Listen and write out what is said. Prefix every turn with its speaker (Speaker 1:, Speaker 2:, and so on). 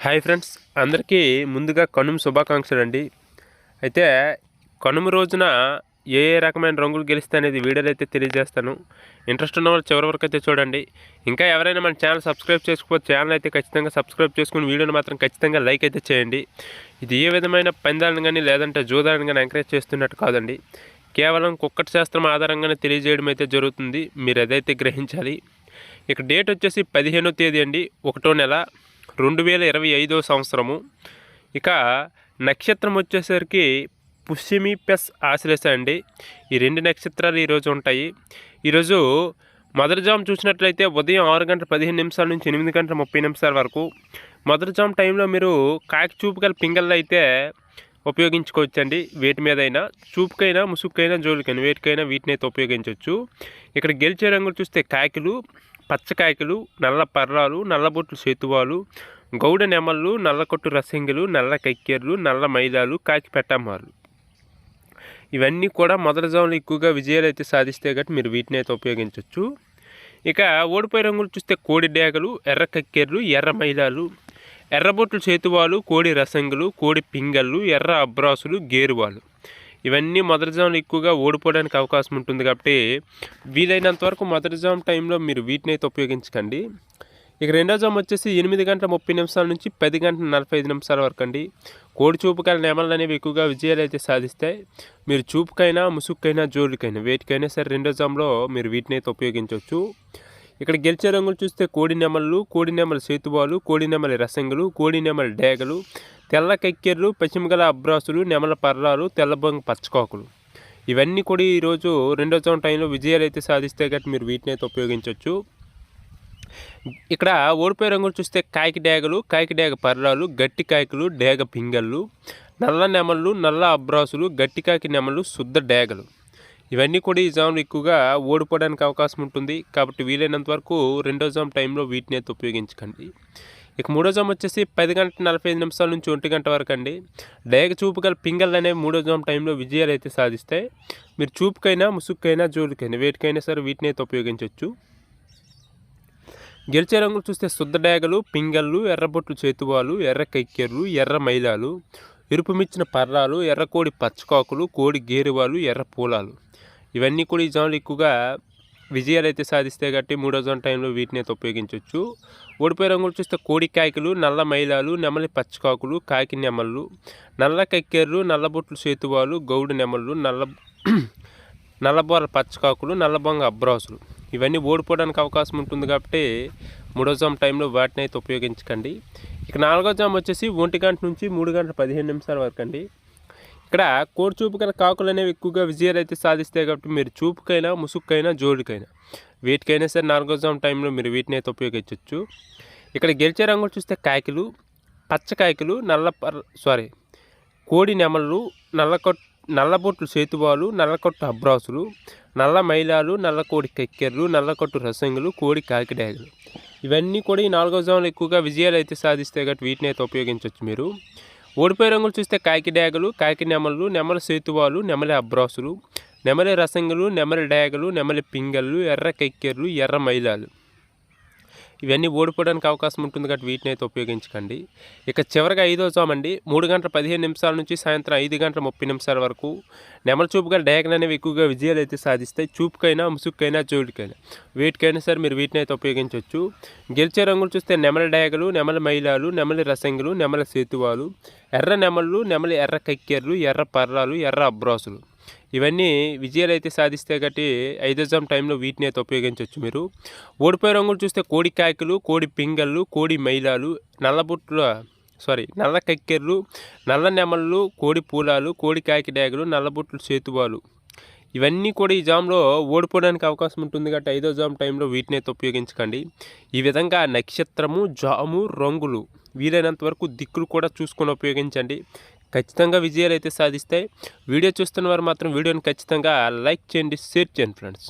Speaker 1: Hi friends, అందరికీ ముందుగా కనుమ శుభాకాంక్షలు అండి. అయితే కనుమ రోజున ఏ ఏ రకమైన రంగులు గెలుస్తాయి అనేది వీడియోలో అయితే తెలియజేస్తాను. ఇంట్రెస్ట్ ఉన్న వాళ్ళు చివరి వరకు అయితే చూడండి. ఇంకా ఎవరైనా మన ఛానల్ సబ్స్క్రైబ్ చేసుకోవచ్చు, ఛానల్ అయితే ఖచ్చితంగా సబ్స్క్రైబ్ చేసుకుని వీడియోని మాత్రం ఖచ్చితంగా లైక్ అయితే చేయండి. ఇది ఏ విధమైన పందాలను కానీ లేదంటే జూదాలను కానీ ఎంకరేజ్ చేస్తున్నట్టు కాదండి. కేవలం కుక్కటి శాస్త్రం ఆధారంగానే తెలియజేయడం అయితే జరుగుతుంది. మీరు అదైతే గ్రహించాలి. ఇక డేట్ వచ్చేసి 15వ తేదీ అండి, 1వ నెల 2025 సంవత్సరము. ఇక నక్షత్రం వచ్చేసరికి పుష్యమి ప్లస్ ఆశ్లేష అండి. ఈ రెండు నక్షత్రాలు ఈరోజు ఉంటాయి. ఈరోజు మొదటి జాము చూసినట్లయితే ఉదయం 6:15 నుంచి 8:30 వరకు. మొదటి జాము టైంలో మీరు కాకి చూపు గల పింగళ్ళు అయితే ఉపయోగించుకోవచ్చండి. వేటి మీదైనా చూపుకైనా ముసుగుకైనా జోలికైనా వేటికైనా వీటిని అయితే ఉపయోగించవచ్చు. ఇక్కడ గెలిచే రంగులు చూస్తే కాకిలు, పచ్చకాయకులు, నల్ల పర్రాలు, నల్లబొట్లు సేతువాలు, గౌడ నెమళ్ళు, నల్లకొట్టు రసంగులు, నల్ల కక్కెర్లు, నల్ల మైలాలు, కాకి పెట్టమ్మాలు. ఇవన్నీ కూడా మొదటి జాములు ఎక్కువగా విజయాలు అయితే సాధిస్తే కాబట్టి మీరు వీటిని అయితే ఉపయోగించవచ్చు. ఇక ఓడిపోయే రంగులు చూస్తే కోడి డేగలు, ఎర్ర కక్కెర్లు, ఎర్ర మైలాలు, ఎర్రబొట్లు సేతువాలు, కోడి రసంగులు, కోడి పింగళ్ళు, ఎర్ర అబ్రాసులు, గేరువాలు. ఇవన్నీ మొదటి జాములు ఎక్కువగా ఓడిపోవడానికి అవకాశం ఉంటుంది కాబట్టి వీలైనంత వరకు మొదటి జాము టైంలో మీరు వీటిని అయితే ఉపయోగించకండి. ఇక రెండో జాము వచ్చేసి 8:30 నుంచి 10:45 వరకు అండి. కోడి చూపుకాయల నెమళ్ళు అనేవి ఎక్కువగా విజయాలు అయితే సాధిస్తాయి. మీరు చూపుకైనా ముసుగుకైనా జోలికైనా వేటికైనా సరే రెండో జాములో మీరు వీటిని అయితే ఉపయోగించవచ్చు. ఇక్కడ గెలిచే రంగులు చూస్తే కోడి నెమళ్ళు, కోడి నెమలి సేతువాలు, కోడి నెమలి రసంగులు, కోడి నెమలి డేగలు, తెల్ల కక్కెర్లు, పశ్చిమగల అబ్రాసులు, నెమల పర్రాలు, తెల్లబొంగ పచ్చకాకులు. ఇవన్నీ కూడా ఈరోజు రెండో జాము టైంలో విజయాలు అయితే సాధిస్తే కాబట్టి మీరు వీటిని అయితే ఉపయోగించవచ్చు. ఇక్కడ ఓడిపోయే రంగులు చూస్తే కాకి డేగలు, కాకి డేగ పర్రాలు, గట్టి కాయకులు, డేగ పింగళ్ళు, నల్ల నెమళ్ళు, నల్ల అబ్రాసులు, గట్టి కాకి నెమళ్ళు, శుద్ధ డేగలు. ఇవన్నీ కూడా ఈ జాములు ఎక్కువగా ఓడిపోవడానికి అవకాశం ఉంటుంది కాబట్టి వీలైనంత వరకు రెండో జాము టైంలో వీటిని అయితే ఉపయోగించకండి. ఇక మూడో జాము వచ్చేసి 10:45 నుంచి 1 వరకు అండి. డేగ చూపు గల పింగళ్ళు అనేవి మూడో జాము టైంలో విజయాలు అయితే సాధిస్తాయి. మీరు చూపుకైనా ముసుగుకైనా జోలికైనా వేటికైనా సరే వీటిని అయితే ఉపయోగించవచ్చు. గెలిచే రంగులు చూస్తే శుద్ధ డేగలు, పింగళ్ళు, ఎర్రబొట్లు చేతువాలు, ఎర్ర కక్కెర్లు, ఎర్ర మైలాలు, ఎరుపుమిచ్చిన పర్రాలు, ఎర్రకోడి పచ్చకాకులు, కోడి గేరువాలు, ఎర్ర పూలాలు. ఇవన్నీ కూడా ఈ జాములు ఎక్కువగా విజయాలు అయితే సాధిస్తాయి కాబట్టి మూడో జాము టైంలో వీటిని అయితే ఉపయోగించవచ్చు. ఓడిపోయే రంగులు చూస్తే కోడి కాయకులు, నల్ల మైలాలు, నెమలి పచ్చకాకులు, కాకి నెమళ్ళు, నల్ల కక్కెర్లు, నల్లబొట్లు సేతువాలు, గౌడు నెమళ్ళు, నల్లబోర పచ్చకాకులు, నల్లబొంగ అబ్రాసులు. ఇవన్నీ ఓడిపోవడానికి అవకాశం ఉంటుంది కాబట్టి మూడో జాము టైంలో వాటిని అయితే ఉపయోగించకండి. ఇక నాలుగో జాము వచ్చేసి 1 నుంచి 3:15 వరకు అండి. ఇక్కడ కోడి చూపు గల కాకులు అనేవి ఎక్కువగా విజయాలు అయితే సాధిస్తాయి కాబట్టి మీరు చూపుకైనా ముసుగుకైనా జోలికైనా వీటికైనా సరే నాలుగో జాము టైంలో మీరు వీటిని అయితే ఉపయోగించవచ్చు. ఇక్కడ గెలిచే రంగులు చూస్తే కాకిలు, పచ్చకాయకులు, కోడి నెమళ్ళు, నల్లబొట్లు సేతువాలు, నల్లకొట్టు అబ్రాసులు, నల్ల మైలాలు, నల్ల కోడి కక్కెర్లు, నల్లకొట్టు రసంగులు, కోడి కాకిడేగలు. ఇవన్నీ కూడా ఈ నాలుగో జాములు ఎక్కువగా విజయాలు అయితే సాధిస్తాయి కాబట్టి వీటిని అయితే ఉపయోగించవచ్చు. మీరు ఓడిపోయే రంగులు చూస్తే కాకి డేగలు, కాకి నెమళ్ళు, నెమలి సేతువాలు, నెమలి అబ్రాసులు, నెమలి రసంగులు, నెమలి డేగలు, నెమలి పింగళ్ళు, ఎర్ర కక్కెర్లు, ఎర్ర మైలాలు. ఇవన్నీ ఓడిపోవడానికి అవకాశం ఉంటుంది కాబట్టి వీటిని అయితే ఉపయోగించకండి. ఇక చివరిగా ఐదో జాము అండి, 3:15 నుంచి సాయంత్రం 5:30 వరకు. నెమల చూపు గల డేగలు అనేవి ఎక్కువగా విజయాలు అయితే సాధిస్తాయి. చూపుకైనా ముసుగుకైనా జోలికైనా వేటికైనా సరే మీరు వీటిని అయితే ఉపయోగించవచ్చు. గెలిచే రంగులు చూస్తే నెమలి డేగలు, నెమలి మైలాలు, నెమలి రసంగులు, నెమలి సేతువాలు, ఎర్ర నెమళ్ళు, నెమలి ఎర్ర కక్కెర్లు, ఎర్ర పర్రాలు, ఎర్ర అబ్రాసులు. ఇవన్నీ విజయాలు అయితే సాధిస్తే కాబట్టి ఐదో జాము టైంలో వీటిని అయితే ఉపయోగించవచ్చు. మీరు ఓడిపోయే రంగులు చూస్తే కోడి కాయకులు, కోడి పింగళ్ళు, కోడి మైలాలు, నల్ల కక్కెర్లు, నల్ల నెమళ్ళు, కోడి పూలాలు, కోడి కాకి డేగలు, నల్లబొట్లు సేతువాలు. ఇవన్నీ కూడా ఈ జాములో ఓడిపోవడానికి అవకాశం ఉంటుంది కాబట్టి ఐదో జాము టైంలో వీటిని అయితే ఉపయోగించకండి. ఈ విధంగా నక్షత్రము, జాము, రంగులు వీలైనంత వరకు దిక్కులు కూడా చూసుకొని ఉపయోగించండి. ఖచ్చితంగా విజయాలు అయితే సాధిస్తాయి. వీడియో చూస్తున్న వారు మాత్రం వీడియోని ఖచ్చితంగా లైక్ చేయండి, షేర్ చేయండి ఫ్రెండ్స్.